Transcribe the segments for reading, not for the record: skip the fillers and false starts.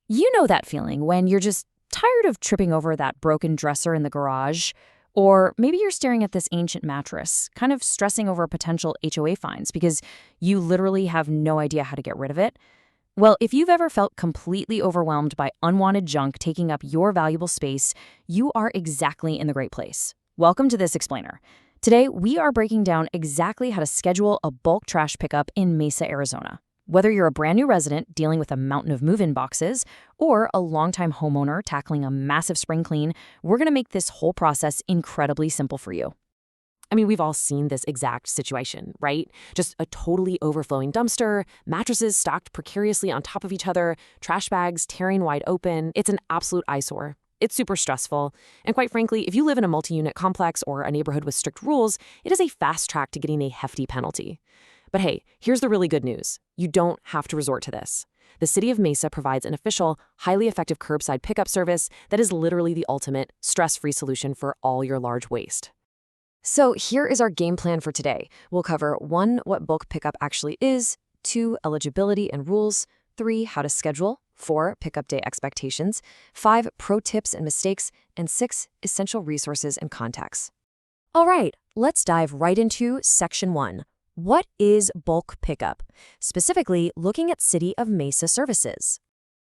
You know that feeling when you're just tired of tripping over that broken dresser in the garage, or maybe you're staring at this ancient mattress, kind of stressing over potential HOA fines because you literally have no idea how to get rid of it. Well, if you've ever felt completely overwhelmed by unwanted junk taking up your valuable space, you are exactly in the right place. Welcome to This Explainer. Today, we are breaking down exactly how to schedule a bulk trash pickup in Mesa, Arizona. Whether you're a brand new resident dealing with a mountain of move-in boxes or a longtime homeowner tackling a massive spring clean, we're going to make this whole process incredibly simple for you. I mean, we've all seen this exact situation, right? Just a totally overflowing dumpster, mattresses stacked precariously on top of each other, trash bags tearing wide open. It's an absolute eyesore. It's super stressful. And quite frankly, if you live in a multi-unit complex or a neighborhood with strict rules, it is a fast track to getting a hefty penalty. But hey, here's the really good news. You don't have to resort to this. The city of Mesa provides an official, highly effective curbside pickup service that is literally the ultimate stress-free solution for all your large waste. So here is our game plan for today. We'll cover 1, what bulk pickup actually is, 2, eligibility and rules, 3, how to schedule, 4, pickup day expectations, 5, pro tips and mistakes, and 6, essential resources and contacts. All right, let's dive right into Section 1. What is bulk pickup? Specifically, looking at City of Mesa services.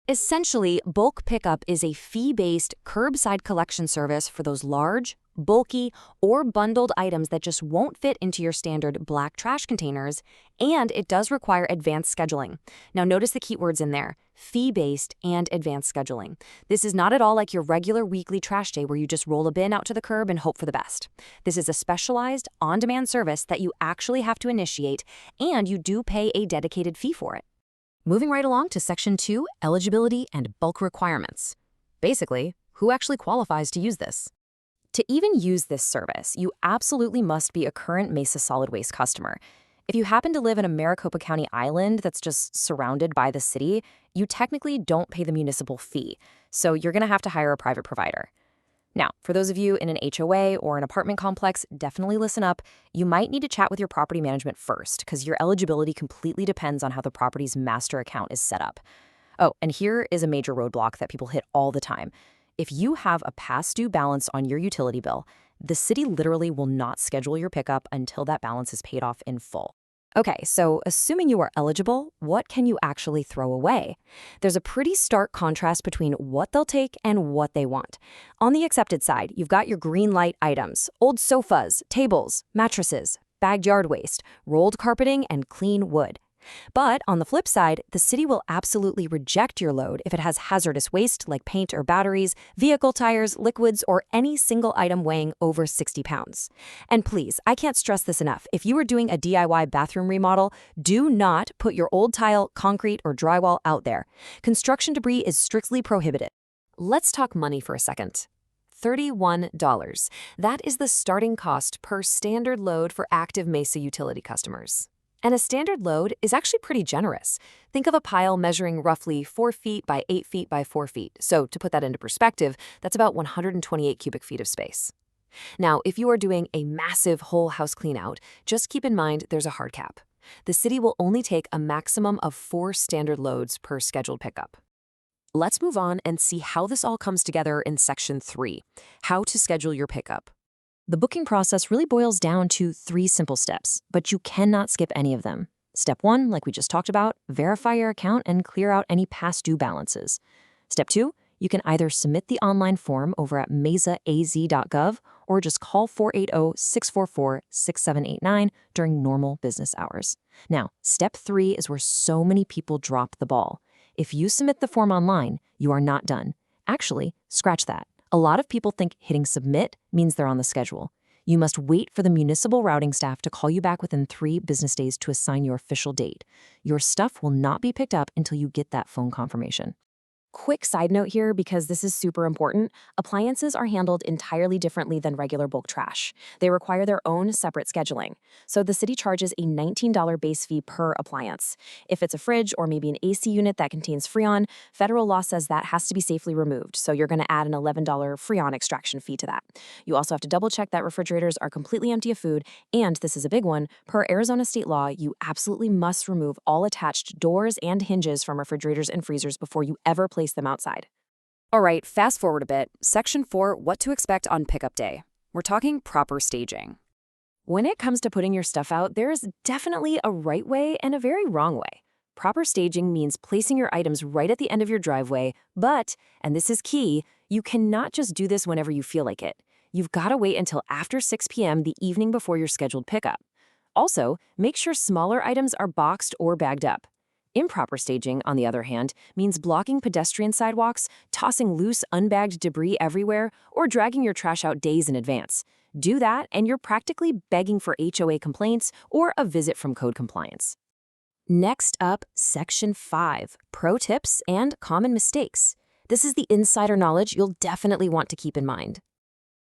Essentially, bulk pickup is a fee-based curbside collection service for those large, bulky, or bundled items that just won't fit into your standard black trash containers, and it does require advanced scheduling. Now notice the keywords in there, fee-based and advanced scheduling. This is not at all like your regular weekly trash day where you just roll a bin out to the curb and hope for the best. This is a specialized, on-demand service that you actually have to initiate, and you do pay a dedicated fee for it. Moving right along to Section 2, eligibility and bulk requirements. Basically, who actually qualifies to use this? To even use this service, you absolutely must be a current Mesa solid waste customer. If you happen to live in a Maricopa County island that's just surrounded by the city, you technically don't pay the municipal fee, so you're going to have to hire a private provider. Now, for those of you in an HOA or an apartment complex, definitely listen up. You might need to chat with your property management first, because your eligibility completely depends on how the property's master account is set up. Oh, and here is a major roadblock that people hit all the time. If you have a past due balance on your utility bill, the city literally will not schedule your pickup until that balance is paid off in full. Okay, so assuming you are eligible, what can you actually throw away? There's a pretty stark contrast between what they'll take and what they want. On the accepted side, you've got your green light items, old sofas, tables, mattresses, bagged yard waste, rolled carpeting, and clean wood. But on the flip side, the city will absolutely reject your load if it has hazardous waste like paint or batteries, vehicle tires, liquids, or any single item weighing over 60 pounds. And please, I can't stress this enough. If you are doing a DIY bathroom remodel, do not put your old tile, concrete, or drywall out there. Construction debris is strictly prohibited. Let's talk money for a second. $31. That is the starting cost per standard load for active Mesa utility customers. And a standard load is actually pretty generous. Think of a pile measuring roughly 4 feet by 8 feet by 4 feet. So to put that into perspective, that's about 128 cubic feet of space. Now, if you are doing a massive whole house clean out, just keep in mind there's a hard cap. The city will only take a maximum of 4 standard loads per scheduled pickup. Let's move on and see how this all comes together in Section 3, how to schedule your pickup. The booking process really boils down to 3 simple steps, but you cannot skip any of them. Step 1, like we just talked about, verify your account and clear out any past due balances. Step 2, you can either submit the online form over at mesaaz.gov or just call 480-644-6789 during normal business hours. Now, Step 3 is where so many people drop the ball. If you submit the form online, you are not done. Actually, scratch that. A lot of people think hitting submit means they're on the schedule. You must wait for the municipal routing staff to call you back within 3 business days to assign your official date. Your stuff will not be picked up until you get that phone confirmation. Quick side note here, because this is super important, appliances are handled entirely differently than regular bulk trash. They require their own separate scheduling. So the city charges a $19 base fee per appliance. If it's a fridge or maybe an AC unit that contains Freon, federal law says that has to be safely removed, so you're going to add an $11 Freon extraction fee to that. You also have to double check that refrigerators are completely empty of food, and this is a big one, per Arizona state law, you absolutely must remove all attached doors and hinges from refrigerators and freezers before you ever place place them outside. All right, fast forward a bit. Section 4, what to expect on pickup day. We're talking proper staging. When it comes to putting your stuff out, there's definitely a right way and a very wrong way. Proper staging means placing your items right at the end of your driveway, but, and this is key, you cannot just do this whenever you feel like it. You've got to wait until after 6 p.m. the evening before your scheduled pickup. Also, make sure smaller items are boxed or bagged up. Improper staging, on the other hand, means blocking pedestrian sidewalks, tossing loose, unbagged debris everywhere, or dragging your trash out days in advance. Do that, and you're practically begging for HOA complaints or a visit from code compliance. Next up, Section 5, Pro Tips and Common Mistakes. This is the insider knowledge you'll definitely want to keep in mind.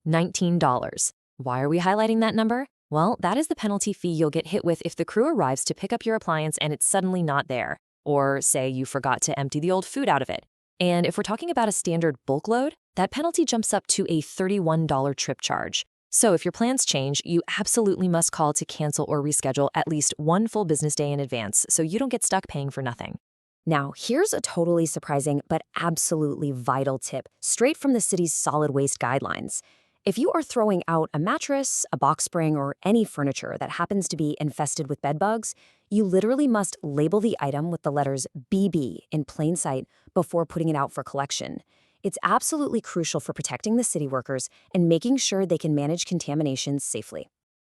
$19. Why are we highlighting that number? Well, that is the penalty fee you'll get hit with if the crew arrives to pick up your appliance and it's suddenly not there, or say you forgot to empty the old food out of it. And if we're talking about a standard bulk load, that penalty jumps up to a $31 trip charge. So if your plans change, you absolutely must call to cancel or reschedule at least one full business day in advance so you don't get stuck paying for nothing. Now, here's a totally surprising but absolutely vital tip straight from the city's solid waste guidelines. If you are throwing out a mattress, a box spring, or any furniture that happens to be infested with bed bugs, you literally must label the item with the letters BB in plain sight before putting it out for collection. It's absolutely crucial for protecting the city workers and making sure they can manage contaminations safely.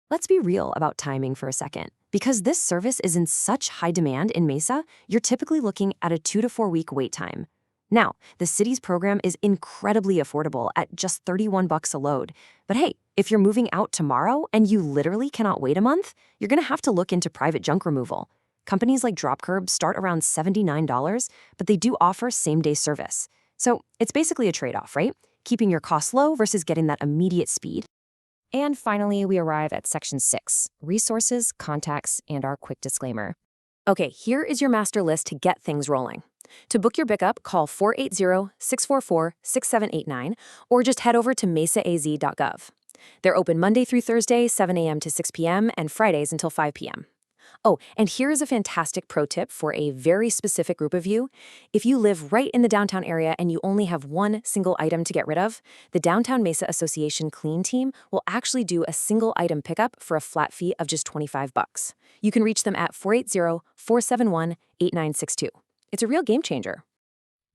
Let's be real about timing for a second. Because this service is in such high demand in Mesa, you're typically looking at a 2 to 4 week wait time. Now, the city's program is incredibly affordable at just $31 a load. But hey, if you're moving out tomorrow and you literally cannot wait a month, you're going to have to look into private junk removal. Companies like DropCurb start around $79, but they do offer same-day service. So it's basically a trade-off, right? Keeping your costs low versus getting that immediate speed. And finally, we arrive at Section 6, Resources, Contacts, and our quick disclaimer. Okay, here is your master list to get things rolling. To book your pickup, call 480-644-6789 or just head over to mesaaz.gov. They're open Monday through Thursday, 7 a.m. to 6 p.m., and Fridays until 5 p.m. Oh, and here is a fantastic pro tip for a very specific group of you. If you live right in the downtown area and you only have one single item to get rid of, the Downtown Mesa Association Clean Team will actually do a single item pickup for a flat fee of just $25. You can reach them at 480-471-8962. It's a real game changer.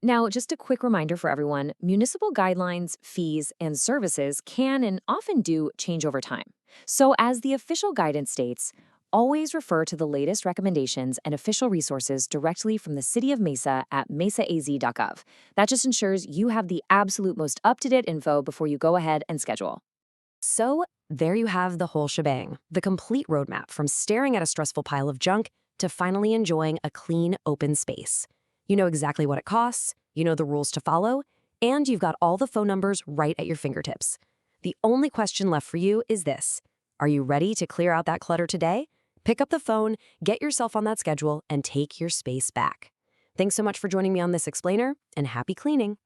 Now, just a quick reminder for everyone, municipal guidelines, fees, and services can and often do change over time. So as the official guidance states, always refer to the latest recommendations and official resources directly from the City of Mesa at mesaaz.gov. That just ensures you have the absolute most up-to-date info before you go ahead and schedule. So there you have the whole shebang, the complete roadmap from staring at a stressful pile of junk to finally enjoying a clean, open space. You know exactly what it costs, you know the rules to follow, and you've got all the phone numbers right at your fingertips. The only question left for you is this: are you ready to clear out that clutter today? Pick up the phone, get yourself on that schedule, and take your space back. Thanks so much for joining me on this explainer, and happy cleaning.